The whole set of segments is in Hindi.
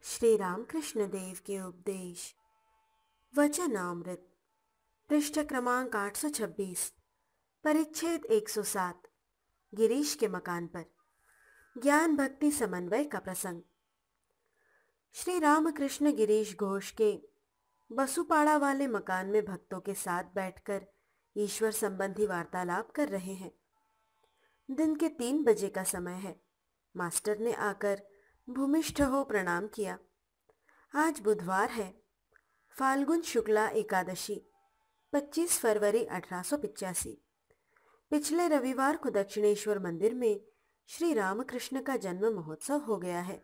श्री रामकृष्ण देव के उपदेश वचनामृत पृष्ठ क्रमांक 826 परिच्छेद 107 गिरीश के मकान पर ज्ञान भक्ति समन्वय का प्रसंग। श्री रामकृष्ण गिरीश घोष के बसुपाड़ा वाले मकान में भक्तों के साथ बैठकर ईश्वर संबंधी वार्तालाप कर रहे हैं। दिन के 3 बजे का समय है। मास्टर ने आकर भूमिष्ठ हो प्रणाम किया। आज बुधवार है, फाल्गुन शुक्ला एकादशी 25 फरवरी 1885। पिछले रविवार को दक्षिणेश्वर मंदिर में श्री रामकृष्ण का जन्म महोत्सव हो गया है।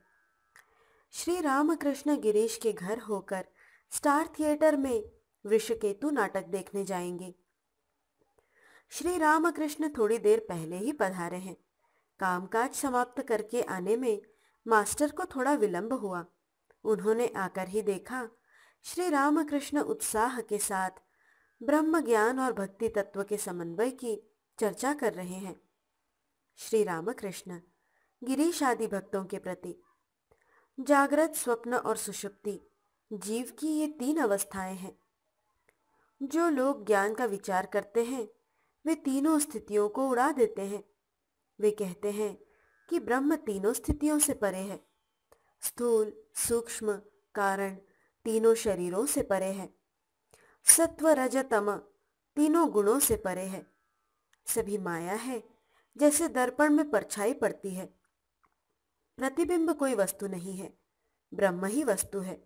श्री रामकृष्ण गिरीश के घर होकर स्टार थिएटर में वृषकेतु नाटक देखने जाएंगे। श्री रामकृष्ण थोड़ी देर पहले ही पधारे हैं। कामकाज समाप्त करके आने में मास्टर को थोड़ा विलंब हुआ। उन्होंने आकर ही देखा श्री रामकृष्ण उत्साह के साथ ब्रह्म ज्ञान और भक्ति तत्व के समन्वय की चर्चा कर रहे हैं। श्री रामकृष्ण गिरीश आदि भक्तों के प्रति जागृत, स्वप्न और सुषुप्ति जीव की ये 3 अवस्थाएं हैं। जो लोग ज्ञान का विचार करते हैं वे तीनों स्थितियों को उड़ा देते हैं। वे कहते हैं कि ब्रह्म तीनों स्थितियों से परे है। स्थूल, सूक्ष्म, कारण तीनों शरीरों से परे है। सत्व, रज, तम तीनों गुणों से परे है। सभी माया है, जैसे दर्पण में परछाई पड़ती है। प्रतिबिंब कोई वस्तु नहीं है, ब्रह्म ही वस्तु है,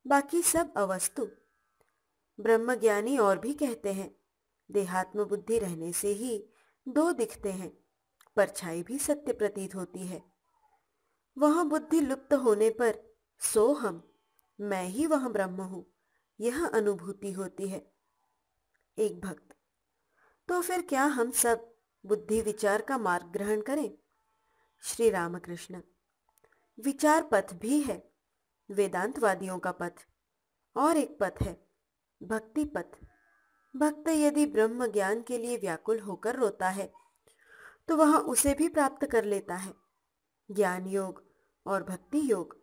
बाकी सब अवस्तु। ब्रह्मज्ञानी और भी कहते हैं देहात्म बुद्धि रहने से ही 2 दिखते हैं, परछाई भी सत्य प्रतीत होती है। वह बुद्धि लुप्त होने पर सो हम, मैं ही वह ब्रह्म हूं, यह अनुभूति होती है। एक भक्त: तो फिर क्या हम सब बुद्धि विचार का मार्ग ग्रहण करें? श्री रामकृष्ण: विचार पथ भी है, वेदांतवादियों का पथ, और एक पथ है भक्ति पथ। भक्त यदि ब्रह्म ज्ञान के लिए व्याकुल होकर रोता है तो वह उसे भी प्राप्त कर लेता है। ज्ञान योग और भक्ति योग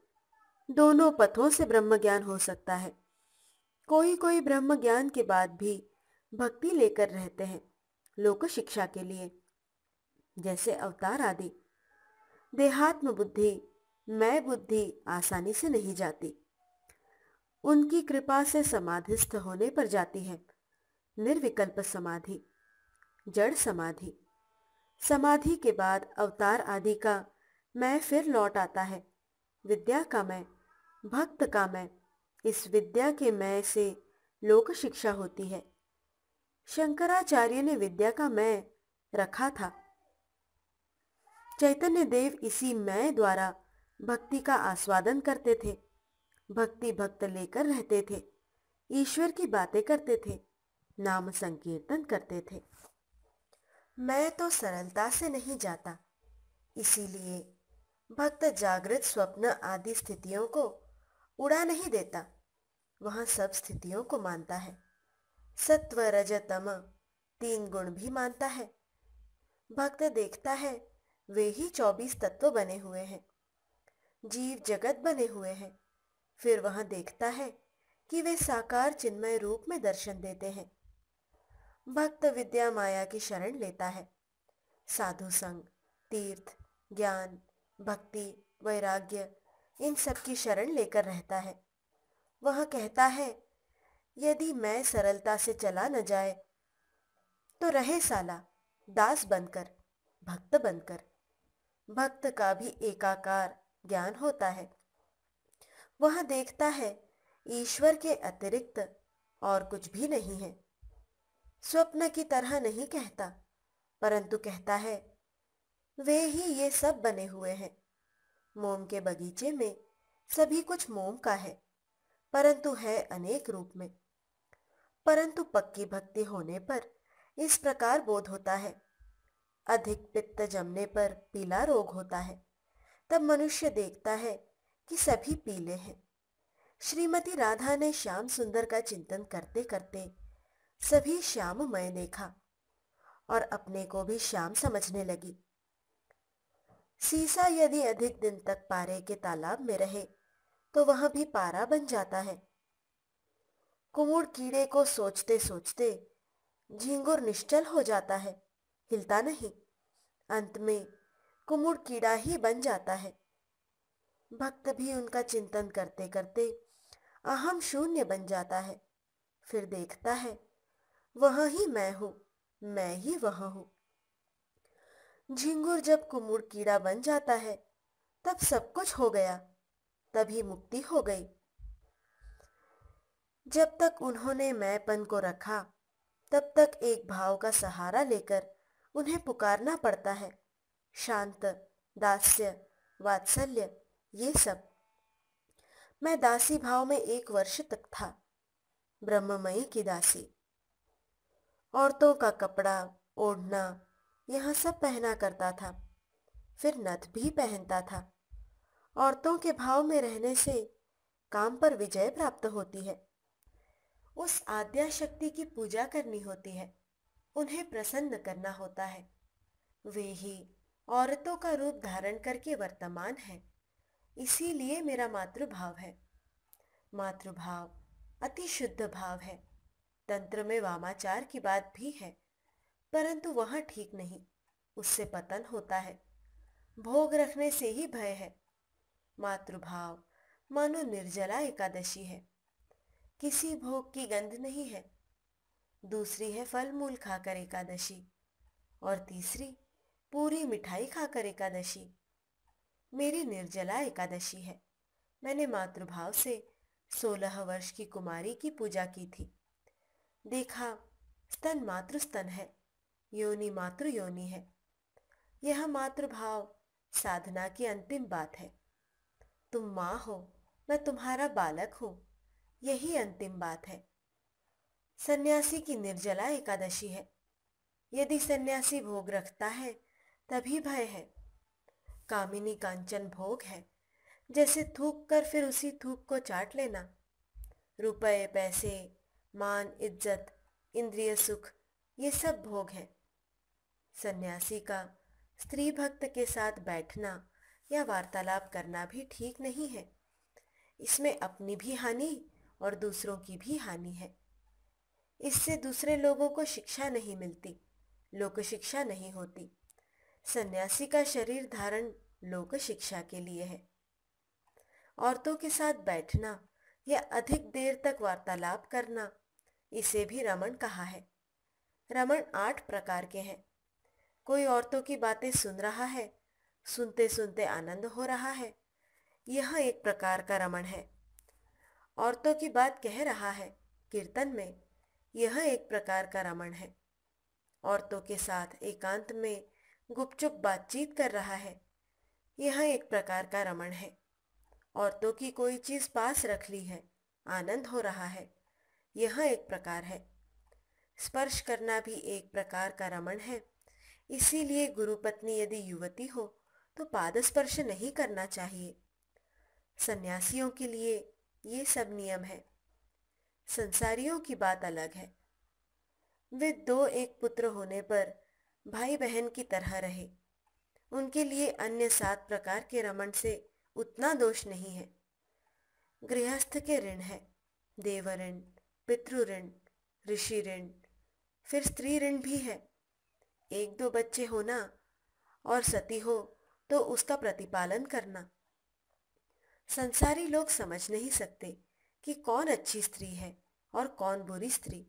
दोनों पथों से ब्रह्म ज्ञान हो सकता है। कोई कोई ब्रह्म ज्ञान के बाद भी भक्ति लेकर रहते हैं लोक शिक्षा के लिए, जैसे अवतार आदि। देहात्म बुद्धि, मैं बुद्धि आसानी से नहीं जाती, उनकी कृपा से समाधिस्थ होने पर जाती है। निर्विकल्प समाधि, जड़ समाधि। समाधि के बाद अवतार आदि का मैं फिर लौट आता है। विद्या का मैं, भक्त का मैं, इस विद्या के मैं से लोक शिक्षा होती है। शंकराचार्य ने विद्या का मैं रखा था। चैतन्य देव इसी मैं द्वारा भक्ति का आस्वादन करते थे। भक्ति भक्त लेकर रहते थे, ईश्वर की बातें करते थे, नाम संकीर्तन करते थे। मैं तो सरलता से नहीं जाता, इसीलिए भक्त जागृत, स्वप्न आदि स्थितियों को उड़ा नहीं देता, वह सब स्थितियों को मानता है। सत्व, रज, तम 3 गुण भी मानता है। भक्त देखता है वे ही 24 तत्व बने हुए हैं, जीव जगत बने हुए हैं। फिर वह देखता है कि वे साकार चिन्मय रूप में दर्शन देते हैं। भक्त विद्या माया की शरण लेता है। साधु संग, तीर्थ, ज्ञान, भक्ति, वैराग्य इन सब की शरण लेकर रहता है। वह कहता है यदि मैं सरलता से चला न जाए तो रहे साला दास बनकर, भक्त बनकर। भक्त का भी एकाकार ज्ञान होता है। वह देखता है ईश्वर के अतिरिक्त और कुछ भी नहीं है। स्वप्न की तरह नहीं कहता, परंतु कहता है वे ही ये सब बने हुए हैं। मोम के बगीचे में सभी कुछ मोम का है, परंतु है अनेक रूप में। परंतु पक्की भक्ति होने पर इस प्रकार बोध होता है। अधिक पित्त जमने पर पीला रोग होता है। तब मनुष्य देखता है कि सभी पीले हैं। श्रीमती राधा ने श्याम सुंदर का चिंतन करते करते सभी श्याममय देखा और अपने को भी श्याम समझने लगी। सीसा यदि अधिक दिन तक पारे के तालाब में रहे तो वह भी पारा बन जाता है। कुमुड़ कीड़े को सोचते सोचते झींगुर निश्चल हो जाता है, हिलता नहीं। अंत में कुमुड़ कीड़ा ही बन जाता है। भक्त भी उनका चिंतन करते करते अहम शून्य बन जाता है। फिर देखता है वह ही मैं हूं, मैं ही वह हूं। झिंगुर जब कुमुड़ कीड़ा बन जाता है तब सब कुछ हो गया, तभी मुक्ति हो गई। जब तक उन्होंने मैंपन को रखा तब तक एक भाव का सहारा लेकर उन्हें पुकारना पड़ता है। शांत, दास्य, वात्सल्य, ये सब। मैं दासी भाव में 1 वर्ष तक था, ब्रह्ममयी की दासी। औरतों का कपड़ा, ओढ़ना, यह सब पहना करता था। फिर नथ भी पहनता था। औरतों के भाव में रहने से काम पर विजय प्राप्त होती है। उस आद्या शक्ति की पूजा करनी होती है, उन्हें प्रसन्न करना होता है। वे ही औरतों का रूप धारण करके वर्तमान है। इसीलिए मेरा मातृभाव है। मातृभाव अति शुद्ध भाव है। तंत्र में वामाचार की बात भी है, परंतु वह ठीक नहीं, उससे पतन होता है। भोग रखने से ही भय है। मातृभाव मानो निर्जला एकादशी है, किसी भोग की गंध नहीं है। दूसरी है फल मूल खाकर एकादशी, और तीसरी पूरी मिठाई खाकर एकादशी। मेरी निर्जला एकादशी है। मैंने मातृभाव से 16 वर्ष की कुमारी की पूजा की थी। देखा, स्तन मातृ स्तन है, योनि मातृ योनि है। यह मातृभाव साधना की अंतिम बात है। तुम माँ हो, मैं तुम्हारा बालक हूं, यही अंतिम बात है। सन्यासी की निर्जला एकादशी है। यदि सन्यासी भोग रखता है तभी भय है। कामिनी कांचन भोग है, जैसे थूक कर फिर उसी थूक को चाट लेना। रुपए, पैसे, मान, इज्जत, इंद्रिय सुख, ये सब भोग है। सन्यासी का स्त्री भक्त के साथ बैठना या वार्तालाप करना भी ठीक नहीं है। इसमें अपनी भी हानि और दूसरों की भी हानि है। इससे दूसरे लोगों को शिक्षा नहीं मिलती, लोक शिक्षा नहीं होती। सन्यासी का शरीर धारण लोक शिक्षा के लिए है। औरतों के साथ बैठना या अधिक देर तक वार्तालाप करना, इसे भी रमण कहा है। रमण 8 प्रकार के हैं। कोई औरतों की बातें सुन रहा है, सुनते सुनते आनंद हो रहा है, यह एक प्रकार का रमण है। औरतों की बात कह रहा है कीर्तन में, यह एक प्रकार का रमण है। औरतों के साथ एकांत में गुपचुप बातचीत कर रहा है, यह एक प्रकार का रमण है। औरतों की कोई चीज पास रख ली है, आनंद हो रहा है, यह एक प्रकार है। स्पर्श करना भी एक प्रकार का रमण है। इसीलिए गुरु पत्नी यदि युवती हो तो पाद स्पर्श नहीं करना चाहिए। सन्यासियों के लिए ये सब नियम है। संसारियों की बात अलग है। वे 2-1 पुत्र होने पर भाई बहन की तरह रहे। उनके लिए अन्य 7 प्रकार के रमण से उतना दोष नहीं है। गृहस्थ के ऋण है, देव ऋण, पितृ ऋण, ऋषि ऋण, फिर स्त्री ऋण भी है। 1-2 बच्चे होना और सती हो तो उसका प्रतिपालन करना। संसारी लोग समझ नहीं सकते कि कौन अच्छी स्त्री है और कौन बुरी स्त्री,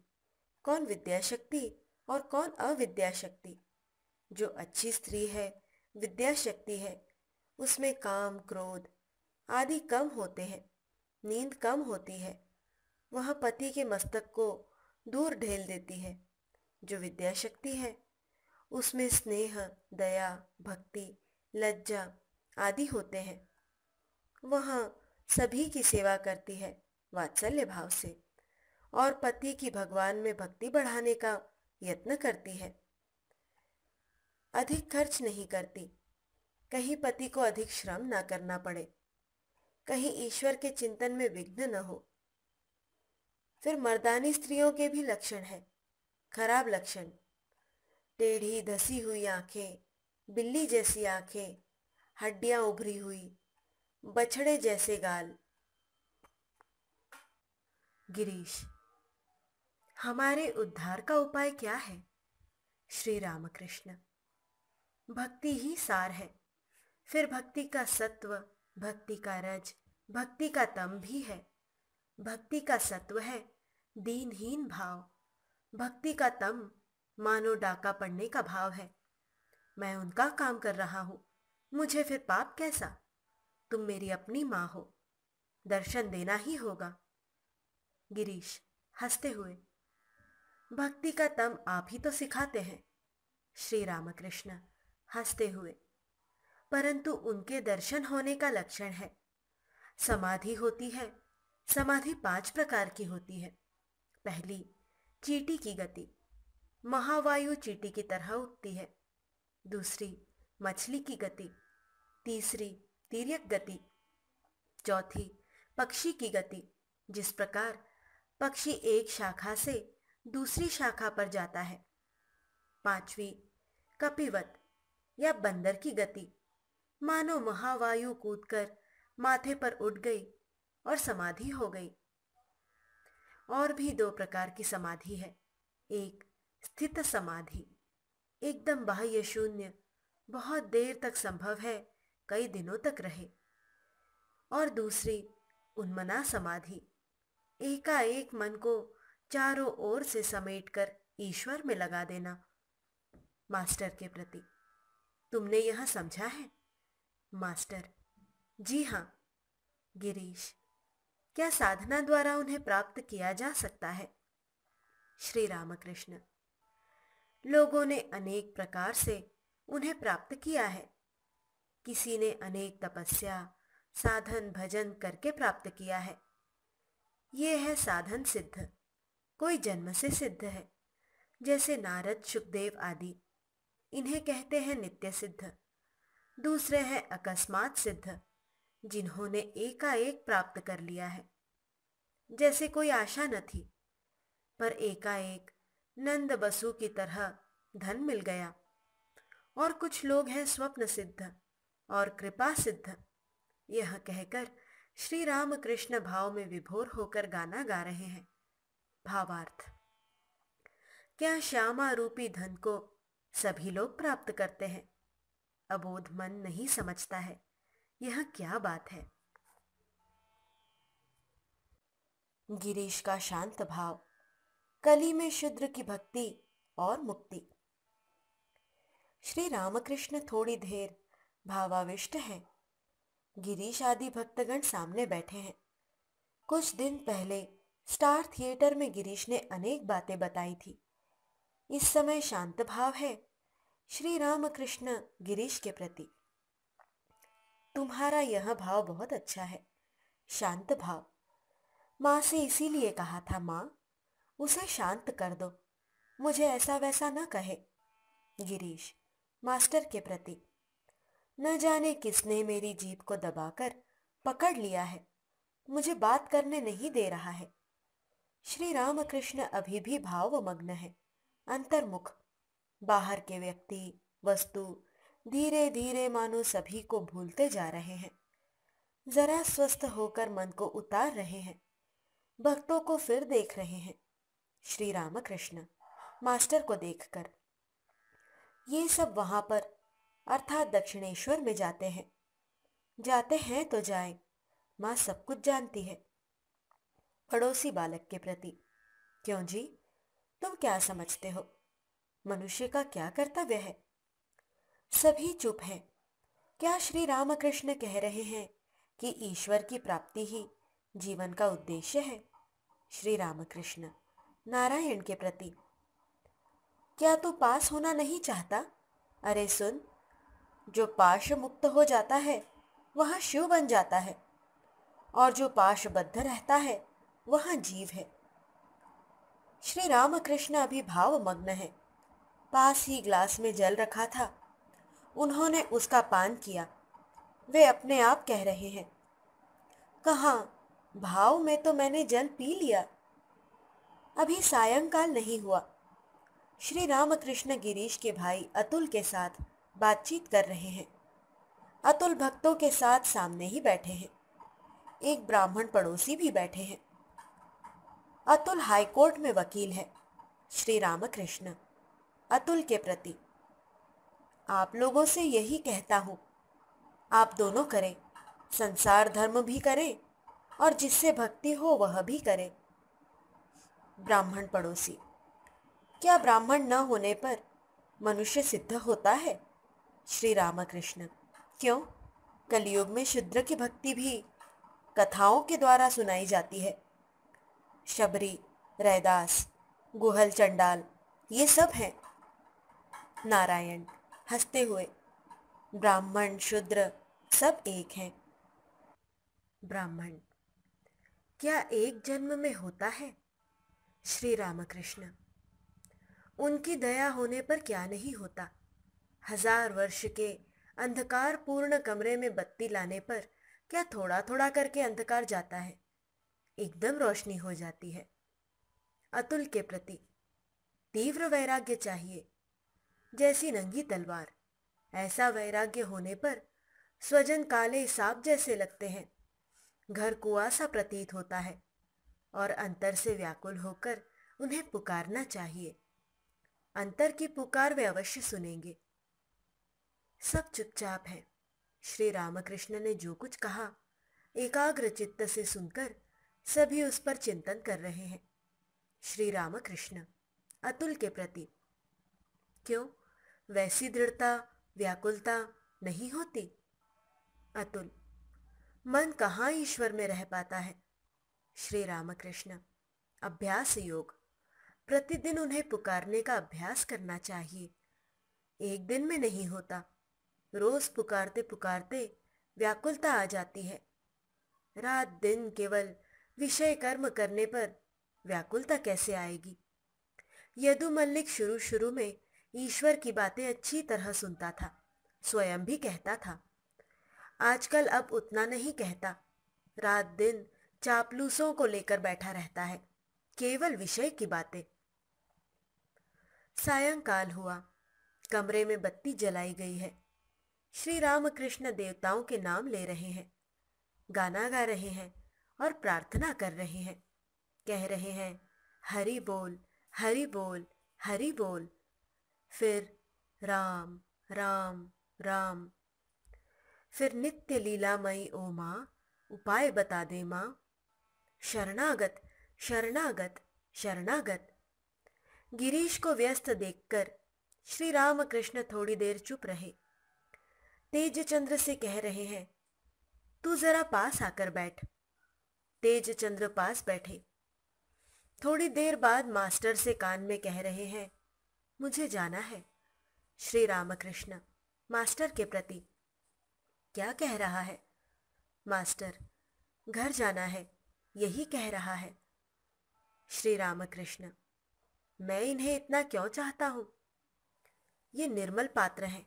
कौन विद्या शक्ति और कौन अविद्या शक्ति। जो अच्छी स्त्री है, विद्या शक्ति है, उसमें काम, क्रोध आदि कम होते हैं, नींद कम होती है, वह पति के मस्तक को दूर ढेल देती है। जो विद्या शक्ति है, उसमें स्नेह, दया, भक्ति, लज्जा आदि होते हैं। वह सभी की सेवा करती है वात्सल्य भाव से, और पति की भगवान में भक्ति बढ़ाने का यत्न करती है। अधिक खर्च नहीं करती, कहीं पति को अधिक श्रम ना करना पड़े, कहीं ईश्वर के चिंतन में विघ्न न हो। फिर मर्दानी स्त्रियों के भी लक्षण है, खराब लक्षण। टेढ़ी धसी हुई आंखें, बिल्ली जैसी आंखें, हड्डियां उभरी हुई, बछड़े जैसे गाल, गिरीश, हमारे उद्धार का उपाय क्या है? श्री रामकृष्ण, भक्ति ही सार है। फिर भक्ति का सत्व, भक्ति का रज, भक्ति का तम भी है। भक्ति का सत्व है दीनहीन भाव, भक्ति का तम मानो डाका पड़ने का भाव है। मैं उनका काम कर रहा हूं, मुझे फिर पाप कैसा? तुम मेरी अपनी माँ हो, दर्शन देना ही होगा। गिरीश हंसते हुए, भक्ति का तम आप ही तो सिखाते हैं। श्री रामकृष्ण हंसते हुए, परंतु उनके दर्शन होने का लक्षण है। समाधि होती है। समाधि 5 प्रकार की होती है। पहली, चींटी की गति, महावायु चींटी की तरह उठती है। दूसरी, मछली की गति। तीसरी, तिर्यक गति। चौथी, पक्षी की गति, जिस प्रकार पक्षी एक शाखा से दूसरी शाखा पर जाता है। पांचवी, कपिवत या बंदर की गति, मानो महावायु कूदकर माथे पर उठ गई और समाधि हो गई। और भी 2 प्रकार की समाधि है। एक, स्थित समाधि, एकदम बाह्य शून्य, बहुत देर तक संभव है कई दिनों तक रहे। और दूसरी, उन्मना समाधि, एकाएक मन को चारों ओर से समेटकर ईश्वर में लगा देना। मास्टर के प्रति, तुमने यह समझा है? मास्टर, जी हाँ। गिरीश, क्या साधना द्वारा उन्हें प्राप्त किया जा सकता है? श्री रामकृष्ण, लोगों ने अनेक प्रकार से उन्हें प्राप्त किया है। किसी ने अनेक तपस्या, साधन, भजन करके प्राप्त किया है। ये है साधन सिद्ध। कोई जन्म से सिद्ध है, जैसे नारद, शुकदेव आदि। इन्हें कहते हैं नित्य सिद्ध। दूसरे हैं अकस्मात सिद्ध, जिन्होंने एकाएक प्राप्त कर लिया है, जैसे कोई आशा न थी, पर एकाएक नंद बसु की तरह धन मिल गया। और कुछ लोग हैं स्वप्न सिद्ध और कृपा सिद्ध। यह कहकर श्री रामकृष्ण भाव में विभोर होकर गाना गा रहे हैं। भावार्थ, क्या श्यामा रूपी धन को सभी लोग प्राप्त करते हैं? अबोध मन नहीं समझता है यह क्या बात है। गिरीश का शांत भाव, कली में शूद्र की भक्ति और मुक्ति। श्री रामकृष्ण थोड़ी देर भावाविष्ट हैं। गिरीश आदि भक्तगण सामने बैठे हैं। कुछ दिन पहले स्टार थिएटर में गिरीश ने अनेक बातें बताई थी। इस समय शांत भाव है श्री रामकृष्ण गिरीश के प्रति। तुम्हारा यह भाव बहुत अच्छा है, शांत भाव। माँ से इसीलिए कहा था, माँ उसे शांत कर दो, मुझे ऐसा वैसा न कहे। गिरीश मास्टर के प्रति, न जाने किसने मेरी जीभ को दबाकर पकड़ लिया है, मुझे बात करने नहीं दे रहा है। श्री रामकृष्ण अभी भी भावमग्न है, अंतर्मुख। बाहर के व्यक्ति, वस्तु धीरे धीरे मानो सभी को भूलते जा रहे हैं। जरा स्वस्थ होकर मन को उतार रहे हैं, भक्तों को फिर देख रहे हैं। श्री रामकृष्ण मास्टर को देखकर, ये सब वहां पर अर्थात दक्षिणेश्वर में जाते हैं। जाते हैं तो जाए, माँ सब कुछ जानती है। पड़ोसी बालक के प्रति, क्यों जी, तुम क्या समझते हो, मनुष्य का क्या कर्तव्य है? सभी चुप हैं। क्या श्री रामकृष्ण कह रहे हैं कि ईश्वर की प्राप्ति ही जीवन का उद्देश्य है? श्री रामकृष्ण नारायण के प्रति, क्या तू पास होना नहीं चाहता? अरे सुन, जो पाश मुक्त हो जाता है वह शिव बन जाता है, और जो पाशबद्ध रहता है वह जीव है। श्री रामकृष्ण अभी भावमग्न है। पास ही ग्लास में जल रखा था, उन्होंने उसका पान किया। वे अपने आप कह रहे हैं, कहाँ, भाव में तो मैंने जल पी लिया। अभी सायंकाल नहीं हुआ। श्री रामकृष्ण गिरीश के भाई अतुल के साथ बातचीत कर रहे हैं। अतुल भक्तों के साथ सामने ही बैठे हैं। एक ब्राह्मण पड़ोसी भी बैठे हैं। अतुल हाईकोर्ट में वकील है। श्री रामकृष्ण अतुल के प्रति, आप लोगों से यही कहता हूँ, आप दोनों करें, संसार धर्म भी करें और जिससे भक्ति हो वह भी करें। ब्राह्मण पड़ोसी, क्या ब्राह्मण न होने पर मनुष्य सिद्ध होता है? श्री रामकृष्ण, क्यों? कलयुग में शूद्र की भक्ति भी कथाओं के द्वारा सुनाई जाती है। शबरी, रैदास, गुहल चंडाल, ये सब हैं। नारायण हंसते हुए, ब्राह्मण शूद्र सब एक हैं। ब्राह्मण, क्या एक जन्म में होता है? श्री रामकृष्ण, उनकी दया होने पर क्या नहीं होता। 1000 वर्ष के अंधकार पूर्ण कमरे में बत्ती लाने पर क्या थोड़ा थोड़ा करके अंधकार जाता है? एकदम रोशनी हो जाती है। अतुल के प्रति, तीव्र वैराग्य चाहिए, जैसी नंगी तलवार। ऐसा वैराग्य होने पर स्वजन काले सांप जैसे लगते हैं, घर कुआं सा प्रतीत होता है और अंतर से व्याकुल होकर उन्हें पुकारना चाहिए। अंतर की पुकार वे अवश्य सुनेंगे। सब चुपचाप हैं। श्री रामकृष्ण ने जो कुछ कहा एकाग्र चित्त से सुनकर सभी उस पर चिंतन कर रहे हैं। श्री रामकृष्ण अतुल के प्रति, क्यों वैसी दृढ़ता व्याकुलता नहीं होती? अतुल, मन कहाँ ईश्वर में रह पाता है? श्री रामकृष्ण अभ्यास योग, प्रतिदिन उन्हें पुकारने का अभ्यास करना चाहिए। एक दिन में नहीं होता, रोज पुकारते पुकारते व्याकुलता आ जाती है। रात दिन केवल विषय कर्म करने पर व्याकुलता कैसे आएगी? यदु मल्लिक शुरू शुरू में ईश्वर की बातें अच्छी तरह सुनता था, स्वयं भी कहता था। आजकल अब उतना नहीं कहता, रात दिन चापलूसों को लेकर बैठा रहता है, केवल विषय की बातें। सायंकाल हुआ, कमरे में बत्ती जलाई गई है। श्री रामकृष्ण देवताओं के नाम ले रहे हैं, गाना गा रहे हैं और प्रार्थना कर रहे हैं। कह रहे हैं, हरि बोल हरि बोल हरि बोल। फिर राम राम राम। फिर नित्य लीलामयी ओ माँ, उपाय बता दे माँ। शरणागत शरणागत शरणागत। गिरीश को व्यस्त देखकर श्री रामकृष्ण थोड़ी देर चुप रहे। तेजचंद्र से कह रहे हैं, तू जरा पास आकर बैठ। तेजचंद्र पास बैठे। थोड़ी देर बाद मास्टर से कान में कह रहे हैं, मुझे जाना है। श्री रामकृष्ण मास्टर के प्रति, क्या कह रहा है? मास्टर, घर जाना है, यही कह रहा है। श्री रामकृष्ण, मैं इन्हें इतना क्यों चाहता हूं? ये निर्मल पात्र हैं,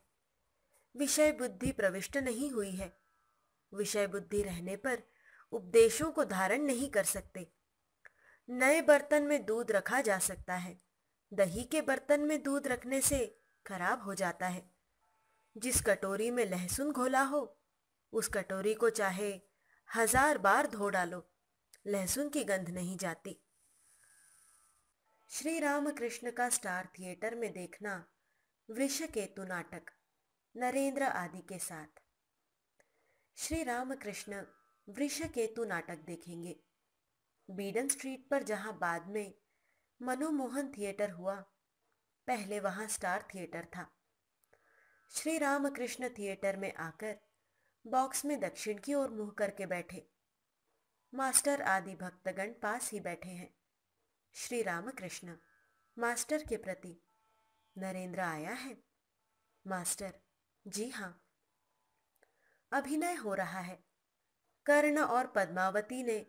विषय बुद्धि प्रविष्ट नहीं हुई है। विषय बुद्धि रहने पर उपदेशों को धारण नहीं कर सकते। नए बर्तन में दूध रखा जा सकता है, दही के बर्तन में दूध रखने से खराब हो जाता है। जिस कटोरी में लहसुन घोला हो, उस कटोरी को चाहे 1000 बार धो डालो, लहसुन की गंध नहीं जाती। श्री रामकृष्ण का स्टार थिएटर में देखना वृषकेतु नाटक, नरेंद्र आदि के साथ। श्री रामकृष्ण वृषकेतु नाटक देखेंगे। बीडन स्ट्रीट पर जहां बाद में मनोमोहन थिएटर हुआ, पहले वहां स्टार थिएटर था। श्री रामकृष्ण थिएटर में आकर बॉक्स में दक्षिण की ओर मुंह करके बैठे। मास्टर आदि भक्तगण पास ही बैठे हैं। श्री रामकृष्ण मास्टर के प्रति, नरेंद्र आया है? मास्टर, जी हाँ। अभिनय हो रहा है। कर्ण और पद्मावती ने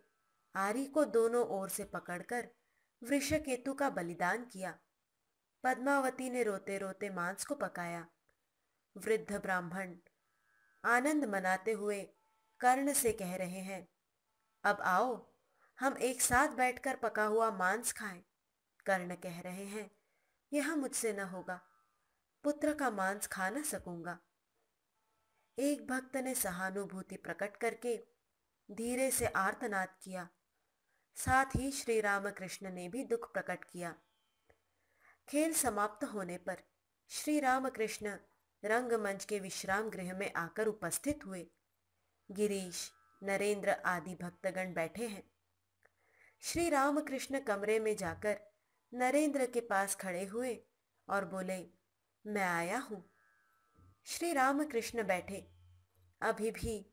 आरी को दोनों ओर से पकड़कर वृषकेतु का बलिदान किया। पद्मावती ने रोते रोते मांस को पकाया। वृद्ध ब्राह्मण आनंद मनाते हुए कर्ण से कह रहे हैं, अब आओ हम एक साथ बैठकर पका हुआ मांस खाएं। कर्ण कह रहे हैं, यह मुझसे न होगा, पुत्र का मांस खा न सकूंगा। एक भक्त ने सहानुभूति प्रकट करके धीरे से आर्तनाद किया, साथ ही श्री रामकृष्ण ने भी दुख प्रकट किया। खेल समाप्त होने पर श्री रामकृष्ण रंगमंच के विश्राम गृह में आकर उपस्थित हुए। गिरीश, नरेंद्र आदि भक्तगण बैठे हैं। श्री रामकृष्ण कमरे में जाकर नरेंद्र के पास खड़े हुए और बोले, मैं आया हूं। श्री रामकृष्ण बैठे। अभी भी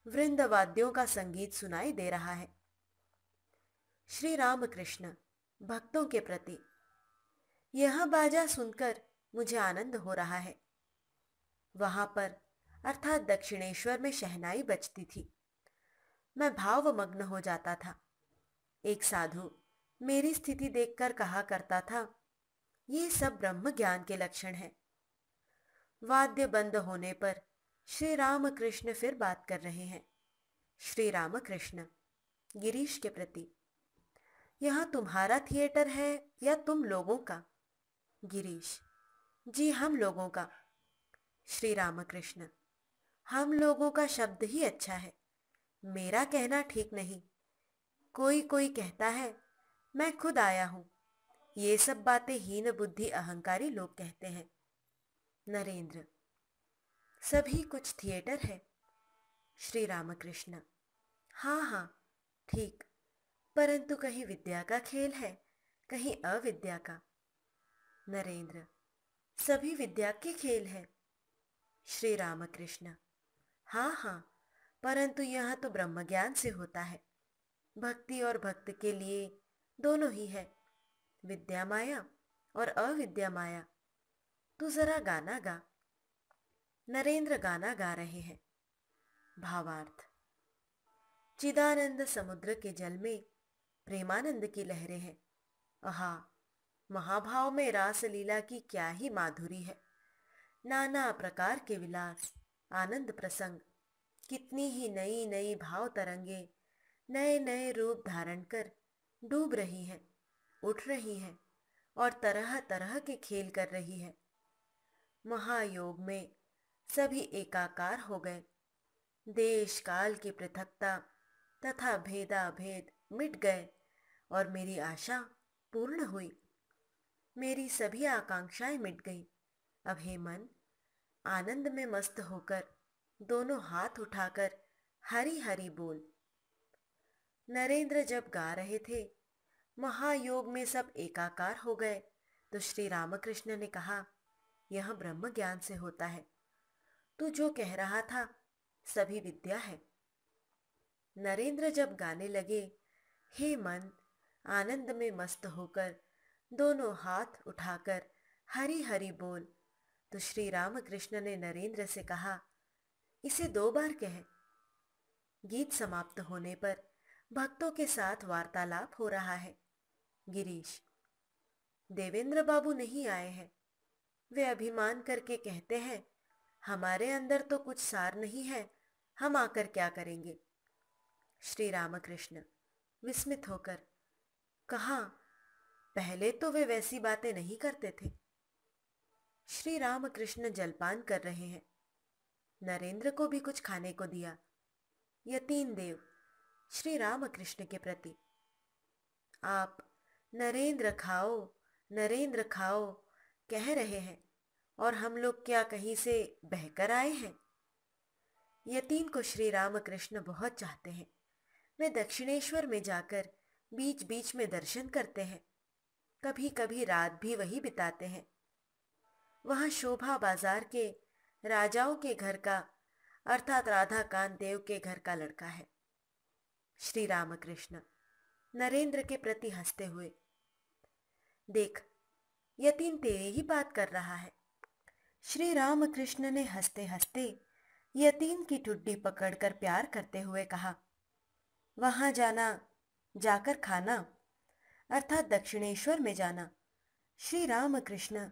वृंदवाद्यों का संगीत सुनाई दे रहा है। श्री रामकृष्ण भक्तों के प्रति, यह बाजा सुनकर मुझे आनंद हो रहा है। वहां पर अर्थात दक्षिणेश्वर में शहनाई बजती थी। मैं भावमग्न हो जाता था। एक साधु मेरी स्थिति देखकर कहा करता था, ये सब ब्रह्म ज्ञान के लक्षण हैं। वाद्य बंद होने पर श्री रामकृष्ण फिर बात कर रहे हैं। श्री रामकृष्ण गिरीश के प्रति, यह तुम्हारा थिएटर है या तुम लोगों का? गिरीश, जी हम लोगों का। श्री रामकृष्ण, हम लोगों का शब्द ही अच्छा है, मेरा कहना ठीक नहीं। कोई कोई कहता है मैं खुद आया हूं। ये सब बातें हीन बुद्धि अहंकारी लोग कहते हैं। नरेंद्र, सभी कुछ थिएटर है। श्री रामकृष्ण, हाँ हाँ ठीक, परंतु कहीं विद्या का खेल है, कहीं अविद्या का। नरेंद्र, सभी विद्या के खेल है। श्री रामकृष्ण, हाँ हाँ, परंतु यह तो ब्रह्म ज्ञान से होता है। भक्ति और भक्त के लिए दोनों ही है, विद्या माया और अविद्या माया। तू जरा गाना गा। नरेंद्र गाना गा रहे हैं। भावार्थ, चिदानंद समुद्र के जल में प्रेमानंद की लहरें हैं। आहा, महाभाव में रास लीला की क्या ही माधुरी है। नाना प्रकार के विलास, आनंद प्रसंग, कितनी ही नई नई भाव तरंगे नए नए रूप धारण कर डूब रही है, उठ रही है और तरह तरह के खेल कर रही है। महायोग में सभी एकाकार हो गए। देश काल की पृथकता तथा भेदा भेद मिट गए और मेरी आशा पूर्ण हुई। मेरी सभी आकांक्षाएं मिट गई। अब हे मन, आनंद में मस्त होकर दोनों हाथ उठाकर हरि हरि बोल। नरेंद्र जब गा रहे थे, महायोग में सब एकाकार हो गए, तो श्री रामकृष्ण ने कहा, यह ब्रह्म ज्ञान से होता है। तू जो कह रहा था सभी विद्या है। नरेंद्र जब गाने लगे, हे मन, आनंद में मस्त होकर दोनों हाथ उठाकर हरि हरि बोल, तो श्री रामकृष्ण ने नरेंद्र से कहा, इसे 2 बार कह। गीत समाप्त होने पर भक्तों के साथ वार्तालाप हो रहा है। गिरीश, देवेंद्र बाबू नहीं आए हैं। वे अभिमान करके कहते हैं, हमारे अंदर तो कुछ सार नहीं है, हम आकर क्या करेंगे? श्री रामकृष्ण विस्मित होकर, कहाँ? पहले तो वे वैसी बातें नहीं करते थे। श्री रामकृष्ण जलपान कर रहे हैं। नरेंद्र को भी कुछ खाने को दिया। यतीन देव श्री रामकृष्ण के प्रति, आप नरेंद्र खाओ, नरेंद्र खाओ कह रहे हैं और हम लोग क्या कहीं से बहकर आए हैं? यतीन को श्री रामकृष्ण बहुत चाहते हैं। वे दक्षिणेश्वर में जाकर बीच बीच में दर्शन करते हैं। कभी कभी रात भी वही बिताते हैं। वहां शोभा बाजार के राजाओं के घर का अर्थात राधाकांत देव के घर का लड़का है। श्री रामकृष्ण नरेंद्र के प्रति हंसते हुए, देख, यतीन तेरी ही बात कर रहा है। श्री रामकृष्ण ने हंसते हंसते यतीन की ठुड्डी पकड़कर प्यार करते हुए कहा, वहां जाना, जाकर खाना, अर्थात दक्षिणेश्वर में जाना। श्री रामकृष्ण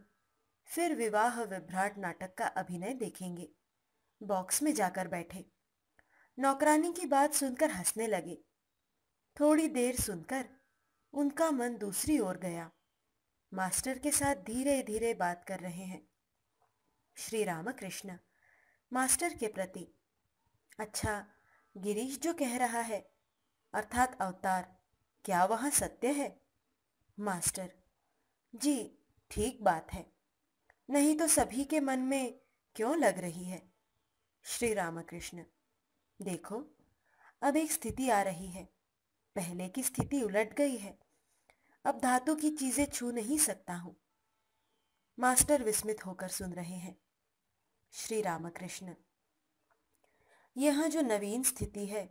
फिर विवाह विभ्राट नाटक का अभिनय देखेंगे। बॉक्स में जाकर बैठे। नौकरानी की बात सुनकर हंसने लगे। थोड़ी देर सुनकर उनका मन दूसरी ओर गया। मास्टर के साथ धीरे धीरे बात कर रहे हैं। श्री रामकृष्ण मास्टर के प्रति, अच्छा, गिरीश जो कह रहा है अर्थात अवतार, क्या वहां सत्य है? मास्टर: जी, ठीक बात है। नहीं तो सभी के मन में क्यों लग रही है? श्री रामकृष्ण: देखो, अब एक स्थिति आ रही है। पहले की स्थिति उलट गई है। अब धातु की चीजें छू नहीं सकता हूं। मास्टर विस्मित होकर सुन रहे हैं। श्री रामकृष्ण: यह जो नवीन स्थिति है,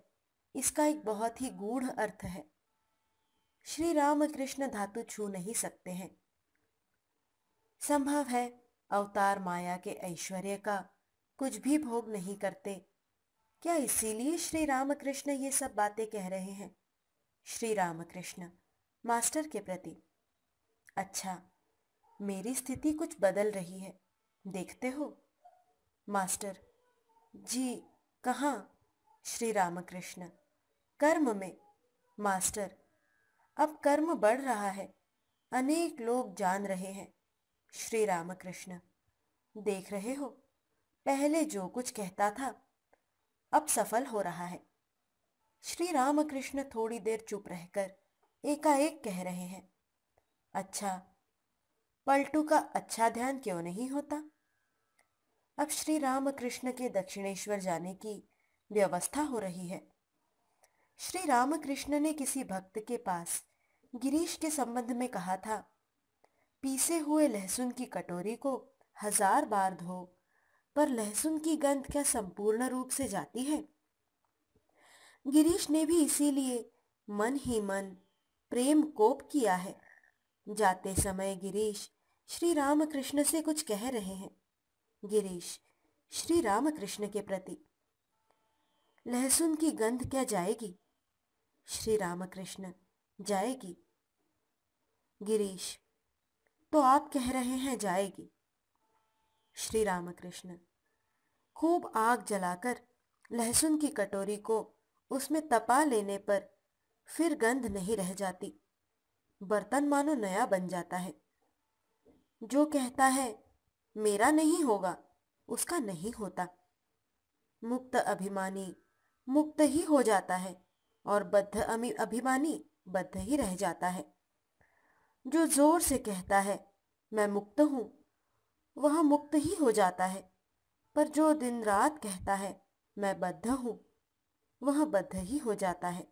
इसका एक बहुत ही गूढ़ अर्थ है। श्री रामकृष्ण धातु छू नहीं सकते हैं। संभव है अवतार माया के ऐश्वर्य का कुछ भी भोग नहीं करते। क्या इसीलिए श्री रामकृष्ण ये सब बातें कह रहे हैं? श्री रामकृष्ण मास्टर के प्रति: अच्छा, मेरी स्थिति कुछ बदल रही है, देखते हो? मास्टर: जी, कहाँ? श्री रामकृष्ण: कर्म में। मास्टर: अब कर्म बढ़ रहा है, अनेक लोग जान रहे हैं। श्री रामकृष्ण: देख रहे हो, पहले जो कुछ कहता था अब सफल हो रहा है। श्री रामकृष्ण थोड़ी देर चुप रहकर एकाएक कह रहे हैं, अच्छा, पलटू का अच्छा ध्यान क्यों नहीं होता? अब श्री रामकृष्ण के दक्षिणेश्वर जाने की व्यवस्था हो रही है। श्री रामकृष्ण ने किसी भक्त के पास गिरीश के संबंध में कहा था, पीसे हुए लहसुन की कटोरी को 1000 बार धो, पर लहसुन की गंध क्या संपूर्ण रूप से जाती है? गिरीश ने भी इसीलिए मन ही मन प्रेम कोप किया है। जाते समय गिरीश श्री रामकृष्ण से कुछ कह रहे हैं। गिरीश श्री रामकृष्ण के प्रति: लहसुन की गंध क्या जाएगी? श्री रामकृष्ण: जाएगी। गिरीश: तो आप कह रहे हैं जाएगी? श्री रामकृष्ण: खूब आग जलाकर लहसुन की कटोरी को उसमें तपा लेने पर फिर गंध नहीं रह जाती, बर्तन मानो नया बन जाता है। जो कहता है मेरा नहीं होगा, उसका नहीं होता। मुक्त अभिमानी मुक्त ही हो जाता है और बद्ध अभिमानी बद्ध ही रह जाता है। जो जोर से कहता है मैं मुक्त हूं, वह मुक्त ही हो जाता है, पर जो दिन रात कहता है मैं बद्ध हूं, वह बद्ध ही हो जाता है।